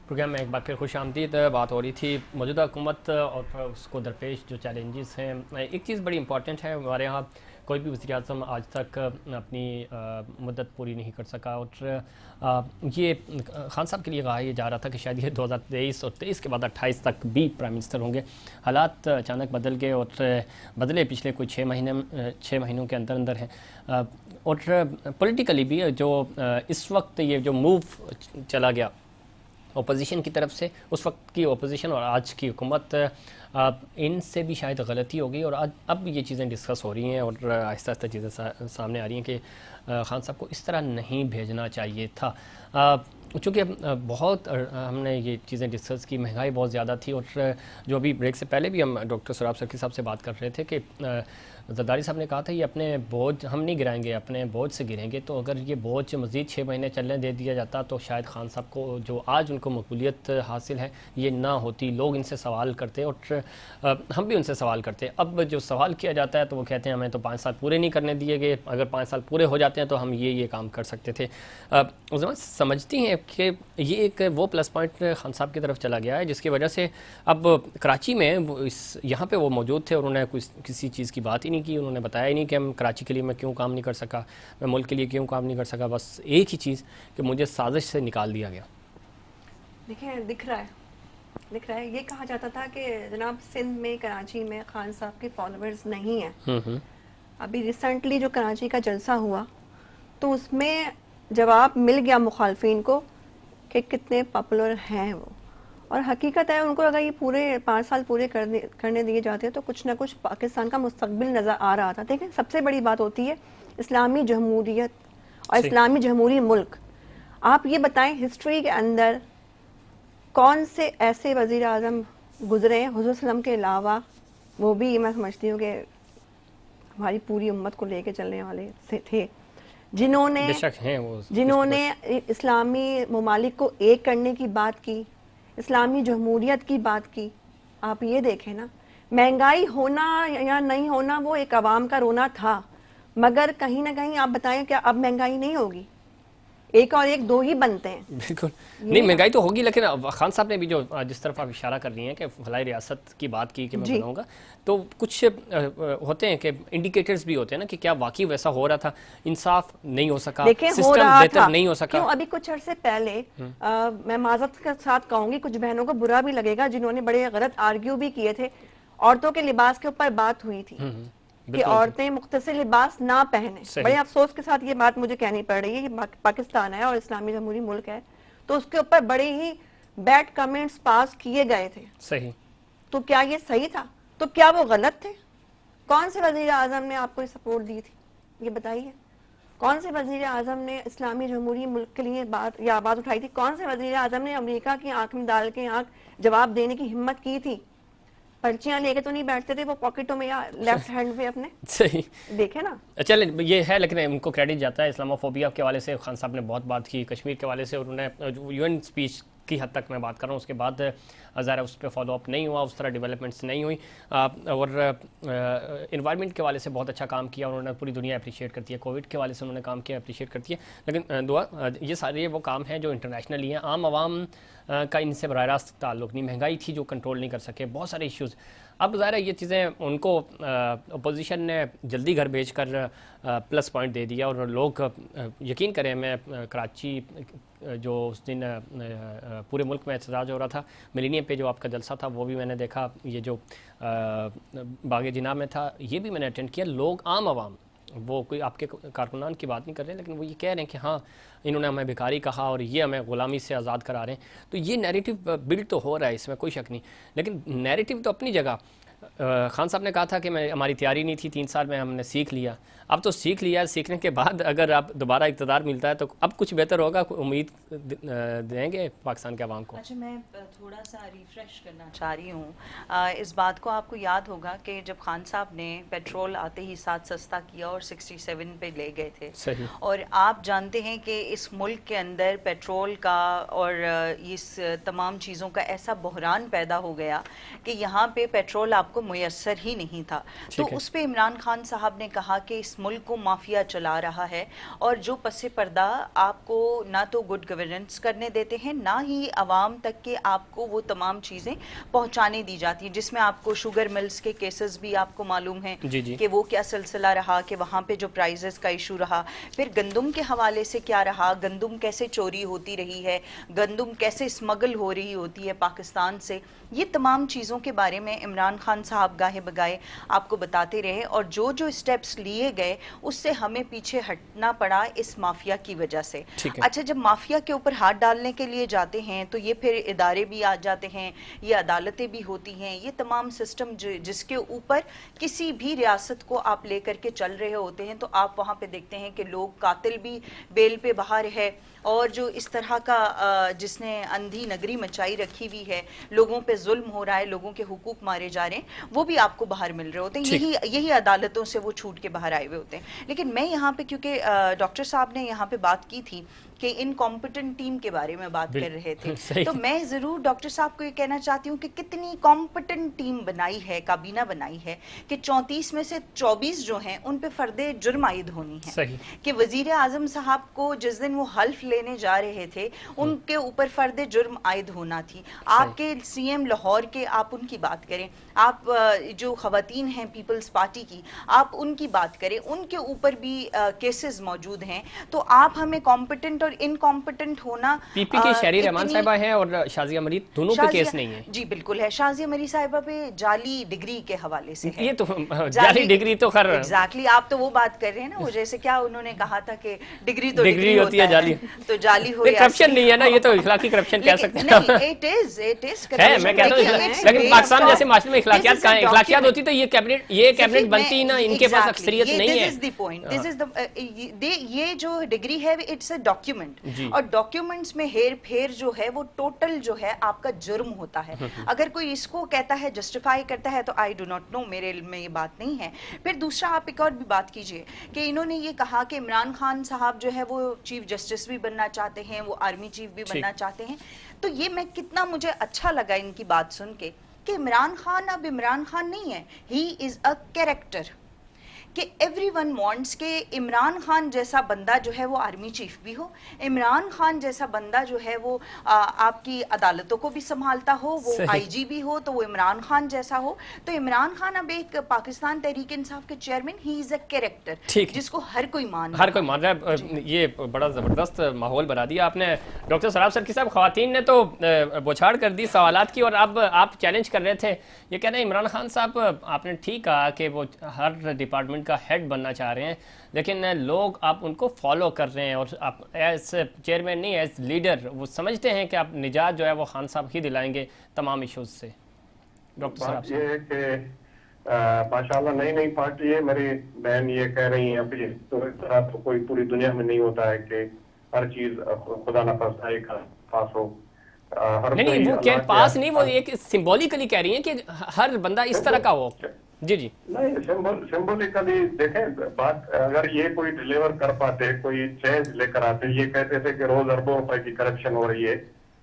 Programme میں ایک بار پھر خوش آمدید. بات ہو رہی تھی موجودہ حکومت اور اس کو درپیش جو چیلنجز ہیں. ایک چیز بڑی امپورٹنٹ ہے, ہمارے ہاں کوئی بھی وزیر اعظم آج تک اپنی مدت پوری نہیں کر سکا, اور یہ خان صاحب کے لیے کہا یہ جا رہا تھا کہ شاید یہ 2023 اور 23 کے بعد 28 تک بھی پرائم منسٹر ہوں گے. حالات اچانک بدل گئے اور بدلے پچھلے کوئی 6 مہینوں کے اندر ہیں. اور پولیٹیکلی بھی جو اس وقت یہ جو موو چلا گیا اپوزیشن کی طرف سے, اس وقت کی اپوزیشن اور آج کی حکومت, ان سے بھی شاید غلطی ہو گئی, اور اب یہ چیزیں ڈسکس ہو رہی ہیں اور آہستہ آہستہ چیزیں سامنے آ رہی ہیں کہ خان صاحب کو اس طرح نہیں بھیجنا چاہیے تھا. چونکہ بہت ہم نے یہ چیزیں ڈسکس کی, مہنگائی بہت زیادہ تھی, اور جو ابھی بریک سے پہلے بھی ہم ڈاکٹر سراب سرکی صاحب سے بات کر رہے تھے کہ زرداری صاحب نے کہا تھا یہ اپنے بوجھ ہم نہیں گرائیں گے, اپنے بوجھ سے گریں گے. تو اگر یہ بوجھ مزید 6 مہینے چلنے دے دیا جاتا تو شاید خان صاحب کو جو آج ان کو مقبولیت حاصل ہے یہ نہ ہوتی. لوگ ان سے سوال کرتے اور ہم بھی ان سے سوال کرتے. اب جو سوال کیا جاتا ہے تو وہ کہتے ہیں ہمیں تو 5 سال پورے نہیں کرنے دیے گئے, اگر 5 سال پورے ہو جاتے ہیں تو ہم یہ کام کر سکتے تھے. سمجھتی ہیں کہ یہ ایک وہ پلس پوائنٹ خان صاحب کی طرف چلا گیا ہے جس کی وجہ سے اب کراچی میں یہاں پہ وہ موجود تھے اور انہوں نے کسی چیز کی بات ہی نہیں کی. انہوں نے بتایا ہی نہیں کہ ہم کراچی کے لیے میں کیوں کام نہیں کر سکا, میں ملک کے لیے کیوں کام نہیں کر سکا. بس ایک ہی چیز کہ مجھے سازش سے نکال دیا گیا. دیکھیں دکھ رہا ہے. یہ کہا جاتا تھا کہ جناب سندھ میں کراچی میں خان صاحب کے فالوورز نہیں ہیں. ابھی ریسنٹلی جو کراچی کا جلسہ ہوا تو اس میں جواب مل گیا مخالفین کو کہ کتنے پاپولر ہیں وہ, اور حقیقت ہے ان کو اگر یہ پورے 5 سال پورے کرنے دیے جاتے تو کچھ نہ کچھ پاکستان کا مستقبل نظر آ رہا تھا. دیکھیں سب سے بڑی بات ہوتی ہے اسلامی جمہوریت اور اسلامی جمہوری ملک. آپ یہ بتائیں ہسٹری کے اندر کون سے ایسے وزیر اعظم گزرے ہیں حضور صلی اللہ علیہ وسلم کے علاوہ, وہ بھی میں سمجھتی ہوں کہ ہماری پوری امت کو لے کے چلنے والے تھے, جنہوں نے اسلامی ممالک کو ایک کرنے کی بات کی, اسلامی جمہوریت کی بات کی. آپ یہ دیکھیں نا, مہنگائی ہونا یا نہیں ہونا وہ ایک عوام کا رونا تھا, مگر کہیں نہ کہیں آپ بتائیں کیا اب مہنگائی نہیں ہوگی؟ ایک اور ایک 2 ہی بنتے ہیں. بالکل نہیں, مہنگائی تو ہوگی, لیکن خان صاحب نے بھی جو جس طرف آپ اشارہ کر رہی ہیں کہ فلاحی ریاست کی بات کی کہ میں بناؤں گا, تو کچھ ہوتے ہیں کہ انڈیکیٹرز بھی ہوتے ہیں نا کہ کیا واقعی ویسا ہو رہا تھا. انصاف نہیں ہو سکا, سسٹم بہتر نہیں ہو سکا. ابھی کچھ عرصے پہلے میں معذرت کے ساتھ کہوں گی, کچھ بہنوں کو برا بھی لگے گا, جنہوں نے بڑے غلط آرگیو بھی کیے تھے, عورتوں کے لباس کے اوپر بات ہوئی تھی کہ عورتیں مختصر لباس نہ پہنیں. بڑے افسوس کے ساتھ یہ بات مجھے کہنی پڑ رہی ہے کہ پاکستان ہے اور اسلامی جمہوری ملک ہے, تو اس کے اوپر بڑے ہی بیڈ کمنٹس پاس کیے گئے تھے. صحیح. تو کیا یہ صحیح تھا؟ تو کیا وہ غلط تھے؟ کون سے وزیر اعظم نے آپ کو سپورٹ دی تھی؟ یہ بتائیے. کون سے وزیر اعظم نے اسلامی جمہوری ملک کے لیے بات یا آواز اٹھائی تھی؟ کون سے وزیر اعظم نے امریکہ کی آنکھ میں ڈال کے جواب دینے کی ہمت کی تھی؟ پرچیاں لے کے تو نہیں بیٹھتے تھے وہ پاکٹوں میں یا لیفٹ ہینڈ میں اپنے. صحیح دیکھیں نا, چلیں یہ ہے, لیکن ان کو کریڈٹ جاتا ہے. اسلاموفوبیا کے حوالے سے خان صاحب نے بہت بات کی, کشمیر کے حوالے سے انہوں نے یو این اسپیچ کی حد تک میں بات کر رہا ہوں, اس کے بعد ظاہر اس پہ فالو اپ نہیں ہوا, اس طرح ڈیولپمنٹس نہیں ہوئی. اور انوائرمنٹ کے حوالے سے بہت اچھا کام کیا, انہوں نے پوری دنیا اپریشیٹ کرتی ہے. کووڈ کے حوالے سے انہوں نے کام کیا, اپریشیٹ کرتی ہے. لیکن دعا یہ سارے وہ کام ہیں جو انٹرنیشنلی ہیں, عام عوام کا ان سے براہ راست تعلق نہیں. مہنگائی تھی جو کنٹرول نہیں کر سکے, بہت سارے ایشوز. اب ظاہر ہے یہ چیزیں ان کو اپوزیشن نے جلدی گھر بھیج کر پلس پوائنٹ دے دیا, اور لوگ یقین کریں, میں کراچی جو اس دن پورے ملک میں احتجاج ہو رہا تھا, ملینیم پہ جو آپ کا جلسہ تھا وہ بھی میں نے دیکھا, یہ جو باغ جناب میں تھا یہ بھی میں نے اٹینڈ کیا. لوگ عام عوام, وہ کوئی آپ کے کارکنان کی بات نہیں کر رہے, لیکن وہ یہ کہہ رہے ہیں کہ ہاں انہوں نے ہمیں بھکاری کہا اور یہ ہمیں غلامی سے آزاد کرا رہے ہیں. تو یہ نیریٹو بلڈ تو ہو رہا ہے, اس میں کوئی شک نہیں, لیکن نیریٹو تو اپنی جگہ. خان صاحب نے کہا تھا کہ ہماری تیاری نہیں تھی, 3 سال میں ہم نے سیکھ لیا. اب تو سیکھ لیا, سیکھنے کے بعد اگر آپ دوبارہ اقتدار ملتا ہے تو اب کچھ بہتر ہوگا, امید دیں گے پاکستان کے عوام کو. اچھا, میں تھوڑا سا ریفریش کرنا چاہ رہی ہوں اس بات کو. آپ کو یاد ہوگا کہ جب خان صاحب نے پیٹرول آتے ہی 7 سستا کیا اور 67 پہ لے گئے تھے, اور آپ جانتے ہیں کہ اس ملک کے اندر پیٹرول کا اور اس تمام چیزوں کا ایسا بحران پیدا ہو گیا کہ یہاں پہ پیٹرول آپ کو میسر ہی نہیں تھا. تو اس پہ عمران خان صاحب نے کہا کہ اس اس ملک کو مافیا چلا رہا ہے اور جو پس پردہ آپ کو نہ تو گڈ گورننس کرنے دیتے ہیں نہ ہی عوام تک کے آپ کو وہ تمام چیزیں پہنچانے دی جاتی ہیں، جس میں آپ کو شوگر ملز کے کیسز بھی آپ کو معلوم ہیں کہ وہ کیا سلسلہ رہا، کہ وہاں پہ جو پرائزز کا ایشو رہا، پھر گندم کے حوالے سے کیا رہا، گندم کیسے چوری ہوتی رہی ہے، گندم کیسے اسمگل ہو رہی ہوتی ہے پاکستان سے، یہ تمام چیزوں کے بارے میں عمران خان صاحب گاہے بگائے آپ کو بتاتے رہے، اور جو جو اسٹیپس لیے گئے اس سے ہمیں پیچھے ہٹنا پڑا اس مافیا کی وجہ سے۔ اچھا، جب مافیا کے اوپر ہاتھ ڈالنے کے لیے جاتے ہیں تو یہ پھر ادارے بھی آ جاتے ہیں، یہ عدالتیں بھی ہوتی ہیں، یہ تمام سسٹم جس کے اوپر کسی بھی ریاست کو آپ لے کر کے چل رہے ہوتے ہیں، تو آپ وہاں پہ دیکھتے ہیں کہ لوگ قاتل بھی بیل پہ باہر ہے، اور جو اس طرح کا جس نے اندھی نگری مچائی رکھی ہوئی ہے، لوگوں پہ ظلم ہو رہا ہے، لوگوں کے حقوق مارے جا رہے ہیں، وہ بھی آپ کو باہر مل رہے ہوتے ہیں، یہی عدالتوں سے وہ چھوٹ کے باہر آئے ہوئے ہوتے ہیں۔ لیکن میں یہاں پہ کیونکہ ڈاکٹر صاحب نے یہاں پہ بات کی تھی کہ انکمپٹنٹ ٹیم کے بارے میں بات کر رہے تھے، تو میں ضرور ڈاکٹر صاحب کو یہ کہنا چاہتی ہوں کہ کتنی کمپٹنٹ ٹیم بنائی ہے، کابینہ بنائی ہے کہ 34 میں سے 24 جو ہیں ان پہ فرد جرم عائد ہونی ہے، کہ وزیر اعظم صاحب کو جس دن وہ حلف لینے جا رہے تھے ان کے اوپر فرد جرم عائد ہونا تھی۔ آپ کے سی ایم لاہور کے آپ ان کی بات کریں، آپ جو خواتین ہیں پیپلز پارٹی کی آپ ان کی بات کریں، ان کے اوپر بھی کیسز موجود ہیں، تو آپ ہمیں کمپٹنٹ اور انکمپٹنٹ ہونا، پی پی کی شہری رحمان صاحبہ ہیں اور شازیہ مرید دونوں پہ کیس نہیں ہے؟ جی بالکل ہے، شازیہ مرید صاحبہ پہ جعلی ڈگری کے حوالے سے ہے، یہ تو جعلی ڈگری تو خیر ایگزیکٹلی آپ تو وہ بات کر رہے ہیں نا، وہ جیسے کیا انہوں نے کہا تھا کہ ڈگری تو ڈگری ہوتی ہے جعلی، تو جعلی ہو یا کرپشن نہیں ہے نا، یہ تو اخلاقی کرپشن کہہ سکتے ہیں۔ نہیں، اٹ از ہے، میں کہتا ہوں لیکن پاکستان جیسے معاشرے میں اخلاقیات کہاں ہیں؟ اخلاقیات ہوتی تو یہ کیبنٹ بنتی نا، ان کے پاس اکثریت نہیں ہے۔ دس از دی پوائنٹ، یہ جو ڈگری ہے اٹس اے ڈاکیومنٹ، اور ڈاکیومنٹس میں ہیر پھیر جو ہے وہ ٹوٹل جو ہے آپ کا جرم ہوتا ہے۔ اگر کوئی اس کو کہتا ہے جسٹیفائی کرتا ہے تو آئی ڈو ناٹ نو، میرے علم میں یہ بات نہیں ہے۔ پھر دوسرا آپ ایک اور بھی بات کیجئے کہ انہوں نے یہ کہا کہ عمران خان صاحب جو ہے وہ چیف جسٹس بھی بننا چاہتے ہیں، وہ آرمی چیف بھی بننا چاہتے ہیں، تو یہ میں کتنا مجھے اچھا لگا ان کی بات سن کے کہ عمران خان اب عمران خان نہیں ہے، ہی از اے کیریکٹر، کہ ایوری ون وانٹس کہ عمران خان جیسا بندہ جو ہے وہ آرمی چیف بھی ہو، عمران خان جیسا بندہ جو ہے وہ آپ کی عدالتوں کو بھی سنبھالتا ہو، وہ آئی جی بھی ہو تو وہ عمران خان جیسا ہو۔ تو عمران خان اب ایک پاکستان تحریک انصاف کے chairman, he is a character جس کو ہر کوئی مان رہا ہے۔ یہ بڑا زبردست ماحول بنا دیا آپ نے ڈاکٹر سراب سرکی صاحب۔ خواتین نے تو بوچھاڑ کر دی سوالات کی، اور اب آپ چیلنج کر رہے تھے، یہ کہنا ہے عمران خان صاحب آپ نے ٹھیک کہا کہ وہ ہر ڈپارٹمنٹ کا ہیڈ بننا چاہ رہے ہیں، لیکن لوگ آپ ان کو فالو کر رہے ہیں، اور آپ ایز چیئرمین نہیں، ایز لیڈر وہ سمجھتے ہیں کہ آپ نجات جو ہے وہ خان صاحب ہی دلائیں گے تمام ایشوز سے۔ ڈاکٹر صاحب یہ ہے کہ ماشاءاللہ نئی پارٹی ہے، میری بہن یہ کہہ رہی ہیں ابھی تو اس طرح تو کوئی پوری دنیا میں نہیں ہوتا ہے کہ ہر چیز خدا نہ خواستہ ایک پاس ہو۔ نہیں وہ پاس نہیں، وہ ایک سمبولیکلی کہہ رہی ہیں کہ ہر بندہ اس طرح کا ہو۔ جی نہیں، سمبولیکلی دیکھیں بات، اگر یہ کوئی ڈیلیور کر پاتے، کوئی چینج لے کر آتے، یہ کہتے تھے کہ روز اربوں روپے کی کرپشن ہو رہی ہے،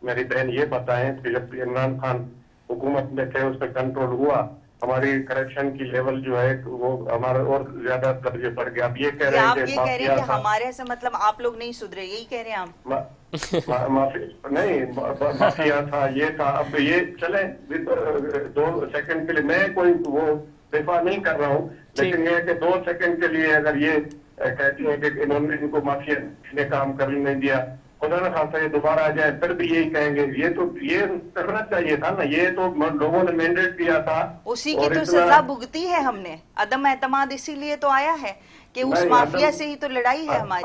میری بہن یہ بتائیں کہ جب عمران خان حکومت میں تھے اس پہ کنٹرول ہوا، ہماری کرپشن کی لیول جو ہے وہ ہمارا اور زیادہ درجے بڑھ گیا۔ اب یہ کہہ رہے ہیں کہ ہمارے سے مطلب آپ لوگ نہیں سدھرے، یہی کہہ رہے ہیں آپ؟ نہیں، مافیا تھا، یہ تھا، اب یہ چلیں 2 سیکنڈ کے لیے میں کوئی وہ دفاع نہیں کر رہا ہوں، لیکن یہ ہے کہ 2 سیکنڈ کے لیے اگر یہ کہتی ہیں کہ انہوں نے ان کو مافیا نے کام کرنے نہیں دیا، خدا نہ خاصا یہ دوبارہ آ جائے پھر بھی یہی کہیں گے۔ یہ کرنا چاہیے تھا نا، یہ تو لوگوں نے مینڈیٹ دیا تھا، اسی کی تو سزا بھگتی ہے ہم نے۔ عدم اعتماد اسی لیے تو آیا ہے کہ اس مافیا سے ہی تو لڑائی ہے ہماری۔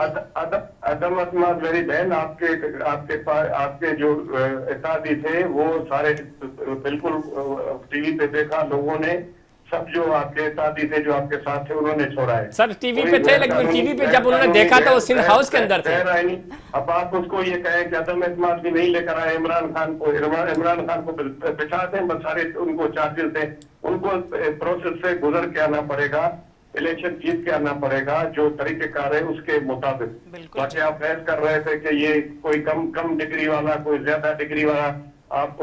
عدم اعتماد میری بہن، آپ کے جو اتحادی تھے وہ سارے بالکل ٹی وی پہ دیکھا لوگوں نے، سب جو آپ کے اتحادی تھے جو آپ کے ساتھ تھے انہوں نے چھوڑا ہے۔ سر ٹی وی پہ تھے، لیکن ٹی وی پہ جب انہوں نے دیکھا تو وہ سندھ ہاؤس کے اندر تھے۔ اب آپ اس کو یہ کہیں کہ عدم اعتماد بھی نہیں لے کر آئے عمران خان کو بچھا دیں، بس سارے ان کو چارجز دیں، ان کو پروسیس سے گزر کے آنا پڑے گا، الیکشن جیت کے آنا پڑے گا، جو طریقہ کار ہے اس کے مطابق۔ باقی آپ بحث کر رہے تھے کہ یہ کوئی کم ڈگری والا، کوئی زیادہ ڈگری والا، آپ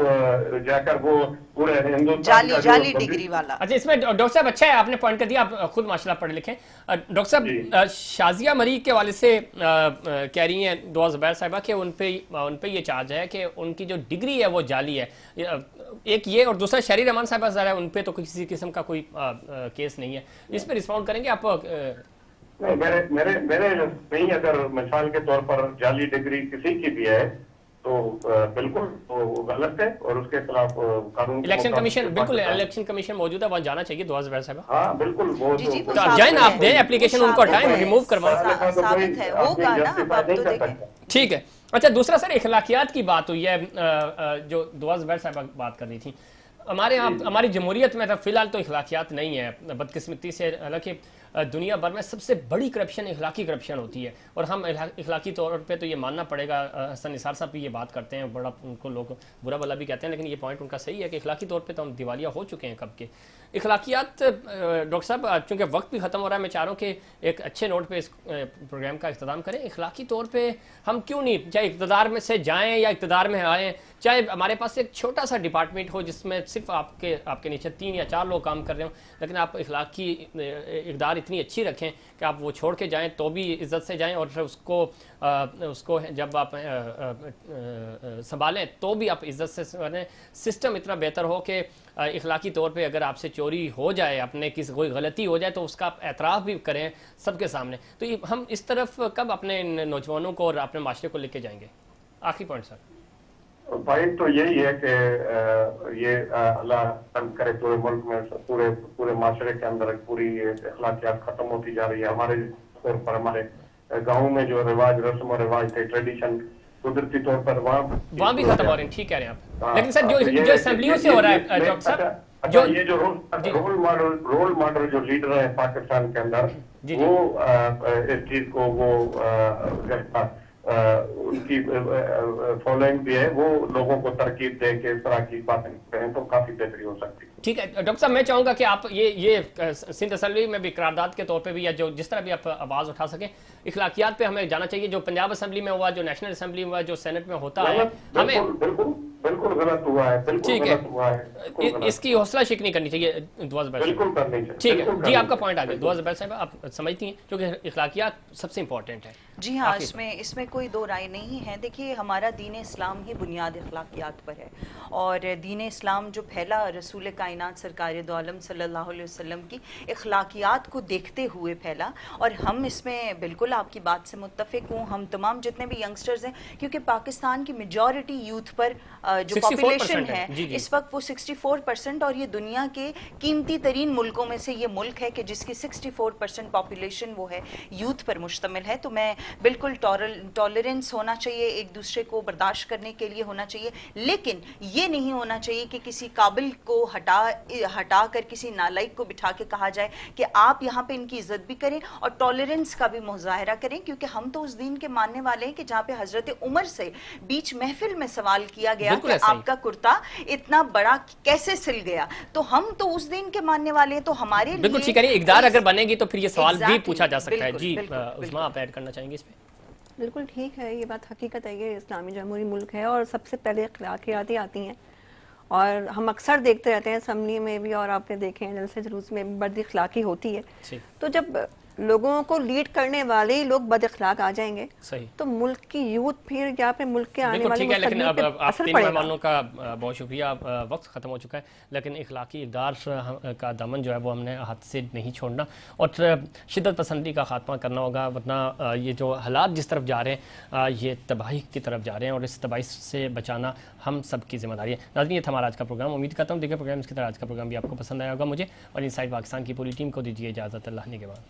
جا کر وہ پورے ہندوستان جعلی ڈگری والا. اچھا اس میں ڈاکٹر صاحب اچھا ہے آپ نے پوائنٹ کر دیا, آپ خود ماشاءاللہ پڑھے لکھیں. ڈاکٹر صاحب شازیہ مری کے والد سے کہہ رہی ہیں دعا زبیر صاحبہ کہ ان پہ یہ چارج ہے کہ ان کی جو ڈگری ہے وہ جعلی ہے, ایک یہ, اور دوسرا شہری رحمان صاحبہ ذرا ان پہ تو کسی قسم کا کوئی کیس نہیں ہے, اس پہ رسپونڈ کریں گے آپ؟ میرے نہیں, اگر مثال کے طور پر جعلی ڈگری کسی کی بھی ہے تو بالکل وہ غلط ہے اور اس کے خلاف قانون الیکشن کمیشن, بالکل الیکشن کمیشن موجود ہے, وہاں جانا چاہیے دعا زبیر صاحبہ. ہاں بالکل, وہ تو آپ جائیں نا, آپ دیں اپلیکیشن, ان کو ہٹائیں, ریموو کروائیں. ثابت ہے وہ کہا نا, اب تو دیکھیں. ٹھیک ہے. اچھا دوسرا سر اخلاقیات کی بات ہوئی ہے جو دعا زبیر صاحبہ بات کر رہی تھی. ہمارے یہاں ہماری جمہوریت میں فی الحال تو اخلاقیات نہیں ہے بدقسمتی سے, حالانکہ دنیا بھر میں سب سے بڑی کرپشن اخلاقی کرپشن ہوتی ہے, اور ہم اخلاقی طور پہ تو یہ ماننا پڑے گا, حسن نثار صاحب بھی یہ بات کرتے ہیں, بڑا ان کو لوگ برا بلا بھی کہتے ہیں, لیکن یہ پوائنٹ ان کا صحیح ہے کہ اخلاقی طور پہ تو ہم دیوالیہ ہو چکے ہیں کب کے. اخلاقیات ڈاکٹر صاحب چونکہ وقت بھی ختم ہو رہا ہے, میں چاہ رہا ہوں کہ ایک اچھے نوٹ پہ اس پروگرام کا اختتام کریں. اخلاقی طور پہ ہم کیوں نہیں, چاہے اقتدار میں سے جائیں یا اقتدار میں آئیں, چاہے ہمارے پاس ایک چھوٹا سا ڈپارٹمنٹ ہو جس میں صرف آپ کے نیچے 3 یا 4 لوگ کام کر رہے ہوں, لیکن آپ اخلاقی اقدار اتنی اچھی رکھیں کہ آپ وہ چھوڑ کے جائیں تو بھی عزت سے جائیں, اور پھر اس کو جب آپ سنبھالیں تو بھی آپ عزت سے سنبھالیں. سسٹم اتنا بہتر ہو کہ اخلاقی طور پہ اگر آپ سے چوری ہو جائے, اپنے کسی کوئی غلطی ہو جائے تو اس کا آپ اعتراف بھی کریں سب کے سامنے. تو ہم اس طرف کب اپنے نوجوانوں کو اور اپنے معاشرے کو لے کے جائیں گے؟ آخری پوائنٹ سر. پوائنٹ تو یہی ہے کہ یہ اللہ کرے پورے ملک میں پورے معاشرے کے اندر پوری اخلاقیات ختم ہوتی جا رہی ہے. ہمارے طور پر ہمارے گاؤں میں جو رواج, رسم و رواج تھے, ٹریڈیشن, قدرتی طور پر وہاں بھی ختم ہو رہے ہیں. ٹھیک کہہ رہے ہیں آپ, لیکن سر جو اسمبلیوں سے ہو رہا ہے ڈاکٹر صاحب, یہ جو رول ماڈل جو لیڈر ہیں پاکستان کے اندر, وہ اس چیز کو وہ ان کی فالوئنگ بھی ہے, وہ لوگوں کو ترکیب دے کے اس طرح کی باتیں کریں تو کافی بہتری ہو سکتی ہے. ٹھیک ہے ڈاکٹر صاحب, میں چاہوں گا کہ آپ یہ سندھ اسمبلی میں بھی قرارداد کے طور پہ بھی, یا جس طرح بھی آپ آواز اٹھا سکیں, اخلاقیات پہ ہمیں جانا چاہیے. جو پنجاب اسمبلی میں ہوا, جو نیشنل اسمبلی ہوا, جو سینٹ میں ہوتا ہے, ہمیں بالکل غلط ہوا ہے. ٹھیک ہے, اس کی حوصلہ شک نہیں کرنی چاہیے دعا زبیر صاحب. ٹھیک ہے جی, آپ کا پوائنٹ آ گیا دعا زبیر صاحب, آپ سمجھتی ہیں کیونکہ اخلاقیات سب سے امپورٹنٹ ہے. جی ہاں, اس میں کوئی دو رائے نہیں ہے. دیکھیے ہمارا دین اسلام ہی بنیاد اخلاقیات پر ہے, اور دین اسلام جو پھیلا رسول کائنات سرکار دو عالم صلی اللہ علیہ وسلم کی اخلاقیات کو دیکھتے ہوئے پھیلا, اور ہم اس میں بالکل آپ کی بات سے متفق ہوں. ہم تمام جتنے بھی ینگسٹرز ہیں, کیونکہ پاکستان کی میجورٹی یوتھ پر جو پاپولیشن ہے اس وقت وہ 64%, اور یہ دنیا کے قیمتی ترین ملکوں میں سے یہ ملک ہے کہ جس کی 64% پاپولیشن وہ ہے یوتھ پر مشتمل ہے. تو میں بالکل ٹالرنس ہونا چاہیے, ایک دوسرے کو برداشت کرنے کے لیے ہونا چاہیے, لیکن یہ نہیں ہونا چاہیے کہ کسی قابل کو ہٹا کر کسی نالائق کو بٹھا کے کہا جائے کہ آپ یہاں پہ ان کی عزت بھی کریں اور ٹالرنس کا بھی مظاہرہ کریں. کیونکہ ہم تو اس دین کے ماننے والے ہیں کہ جہاں پہ حضرت عمر سے بیچ محفل میں سوال کیا گیا کہ آپ کا کرتا اتنا بڑا کیسے سل گیا, تو ہم تو اس دین کے ماننے والے ہیں. تو ہمارے لیے بالکل ٹھیک ہے, اقدار اگر بنے گی تو پھر یہ سوال بھی پوچھا جا سکتا ہے. جی عظمیٰ, آپ ایڈ کرنا چاہیں گے اس پہ؟ بالکل ٹھیک ہے, یہ بات حقیقت ہے, یہ اسلامی جمہوری ملک ہے اور سب سے پہلے اخلاقیات ہی آتی ہیں. اور ہم اکثر دیکھتے رہتے ہیں اسمبلی میں بھی, اور آپ نے دیکھے ہیں جلسے جلوس میں بد اخلاقی ہوتی ہے. تو جب لوگوں کو لیڈ کرنے والے لوگ بد اخلاق آ جائیں گے تو ملک کی یوتھ پھر یا پہ ملک کے آنے والے مستقبل پہ اثر پڑے گا. مہمانوں کا بہت شکریہ, وقت ختم ہو چکا ہے, لیکن اخلاقی اقدار کا دامن جو ہے وہ ہم نے ہاتھ سے نہیں چھوڑنا, اور شدت پسندی کا خاتمہ کرنا ہوگا, ورنہ یہ جو حالات جس طرف جا رہے ہیں یہ تباہی کی طرف جا رہے ہیں, اور اس تباہی سے بچانا ہم سب کی ذمہ داری ہے. ناظرین, یہ تھا ہمارا آج کا پروگرام. امید کرتا ہوں دیگر پروگرامز کی طرح آج کا پروگرام بھی آپ کو پسند آیا ہوگا. مجھے اور انسائیڈ پاکستان کی پوری ٹیم کو دیجیے اجازت. اللہ نے کے بعد.